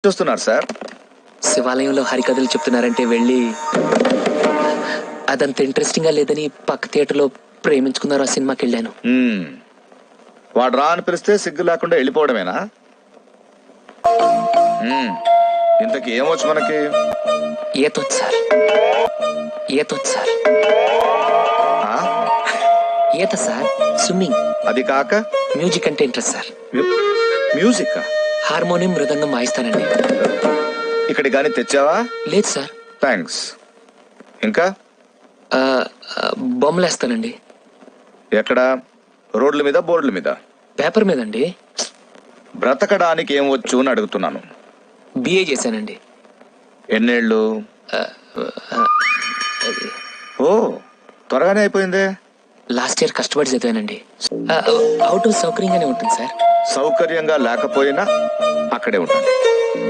చూస్తున్నారు సార్? శివాలయంలో హరికథలు చెప్తున్నారంటే వెళ్ళి అదంత ఇంట్రెస్టింగ్ గా లేదని పక్క థియేటర్లో ప్రేమించుకున్నారు ఆ సినిమాకి వెళ్ళాను. వాడు రా అని పిలిస్తే సిగ్గు లేకుండా వెళ్ళిపోవడమేనా? ఇంతకీ ఏమొచ్చు మనకి? ఈతొచ్చు సార్, ఈతొచ్చు సార్, ఆ? ఈత సార్, స్విమ్మింగ్. అది కాక మ్యూజిక్ అంటే ఇంట్రెస్ట్ సార్. మ్యూజిక్ హార్మోనియం మృదంగం వాయిస్తానండి. ఇక్కడి గాని తెచ్చావా? లేదు సార్. థ్యాంక్స్. ఇంకా బొమ్మలేస్తానండి. ఎక్కడ? రోడ్ల మీద, బోర్డుల మీద? పేపర్ మీదండి. బ్రతకడానికి ఏం వచ్చు అని అడుగుతున్నాను. బిఏ చేశానండి. ఎన్నేళ్ళు? ఓ, త్వరగానే అయిపోయిందే. లాస్ట్ ఇయర్ కష్టపడి చదివానండి. అవుట్ సౌకర్యంగానే ఉంటుంది సార్. సౌకర్యంగా లేకపోయినా అక్కడే ఉంటాను.